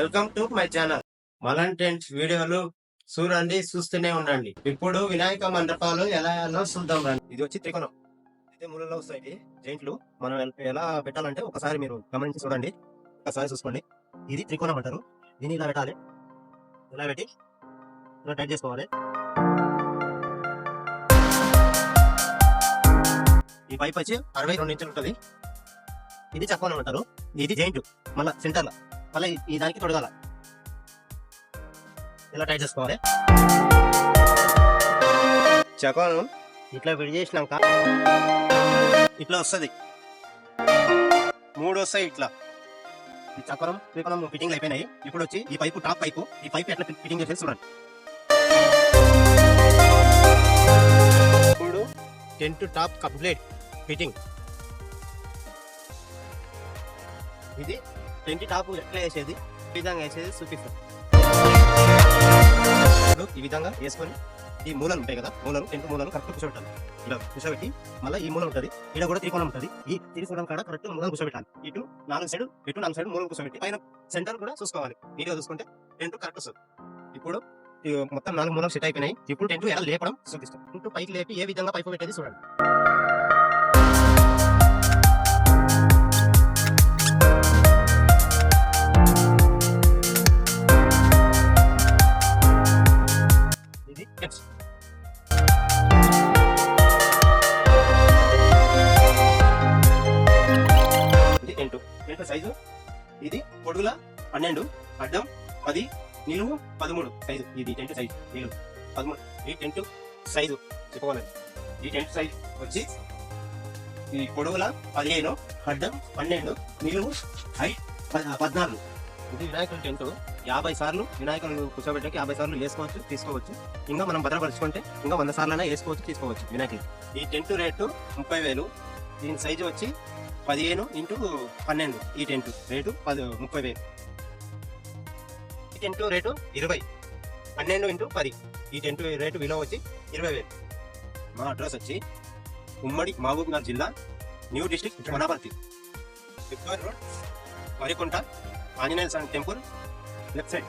Welcome to my channel. మలంటెంట్ వీడియోలు చూడండి, చూస్తూనే ఉండండి. ఇప్పుడు వినాయక మండపాలు ఎలా చూద్దాం రండి. ఇది వచ్చి త్రికోణం, అయితే మూలలో వస్తాయి జైంట్లు. మనం ఎలా పెట్టాలంటే ఒకసారి మీరు గమనించి చూడండి, ఒకసారి చూసుకోండి. ఇది త్రికోణం అంటారు. దీన్ని ఇలా పెట్టాలి, ఇలా పెట్టి ఇలా టైట్ చేసుకోవాలి. ఈ పైప్ వచ్చి 62 ఇంచులు ఉంటుంది. ఇది చక్కోణం అంటారు. ఇది జైంట్, మళ్ళీ సెంటర్ లో మళ్ళీ ఈ దానికి తొడగాల, ఇలా టైట్ చేసుకోవాలి. చకోణం ఇట్లా విడి చేసినాక ఇట్లా వస్తుంది, 3 వస్తాయి ఇట్లా. ఈ చక్రం త్రికోణం ఫిట్టింగ్ అయిపోయినాయి. ఇప్పుడు వచ్చి ఈ పైపు, టాప్ పైపు, ఈ పైపు ఎట్లా ఫిట్టింగ్ చేసేది చూడండి. ఇప్పుడు టెంట్ టాప్ కంప్లీట్ ఫిట్టింగ్. ఇది టెంట్ టాప్ ఎట్లా వేసేది, ఈ విధంగా వేసేది చూపిస్తాం. ఈ విధంగా వేసుకొని ఈ మూలలు ఉంటాయి కదా, మూలలు టెంట్ మూలలు కరెక్ట్ కూర్చోబెట్టాలి. ఇలా కూర్చోబెట్టి మళ్ళీ ఈ మూల ఉంటుంది, ఇక్కడ కూడా త్రికోణం ఉంటుంది. ఈ త్రికోణం కాడ కరెక్ట్ మూలను కూర్చోబెట్టాలి. ఇటు 4 సైడ్ మూలను కూర్చోబెట్టి పైన సెంటర్ కూడా చూసుకోవాలి. నీట్గా చూసుకుంటే టెంట్ కరెక్ట్ వస్తుంది. ఇప్పుడు మొత్తం 4 మూలలు సెట్ అయిపోయినాయి. ఇప్పుడు టెంట్ ఎలా లేపడం చూపిస్తాం. టెంట్ పైకి లేపి ఏ విధంగా పైపు పెట్టేది చూడండి. ఇది టెంట్ సైజు. ఇది పొడుగుల 12, అడ్డం 10, నిలువు 13 సైజు. ఇది టెంట్ సైజు, నిలువు 13. ఈ టెంట్ సైజు చెప్పుకోవాలి. ఈ టెంట్ సైజు వచ్చి ఈ పొడుగుల 15, అడ్డం 12, నిలువు 14. ఇది వినాయకుల టెంట్. 50 సార్లు వినాయకులు కూర్చోబెట్టడానికి 50 సార్లు వేసుకోవచ్చు, తీసుకోవచ్చు. ఇంకా మనం భద్రపరుచుకుంటే ఇంకా 100 సార్లైనా వేసుకోవచ్చు, తీసుకోవచ్చు వినాయకులు. ఈ టెంట్ రేటు 30,000. దీని సైజు వచ్చి 15 x 12. ఈ టెంట్ రేటు 30,000. ఈ టెంట్ రేటు 20. 12 x 10. ఈ టెంట్ రేటు విలువ వచ్చి 20,000. మా అడ్రస్ వచ్చి ఉమ్మడి మహబూబ్నగర్ జిల్లా, new district Wanaparthy, Victoria road, Varikunta, Anjaneya Swamy temple left side.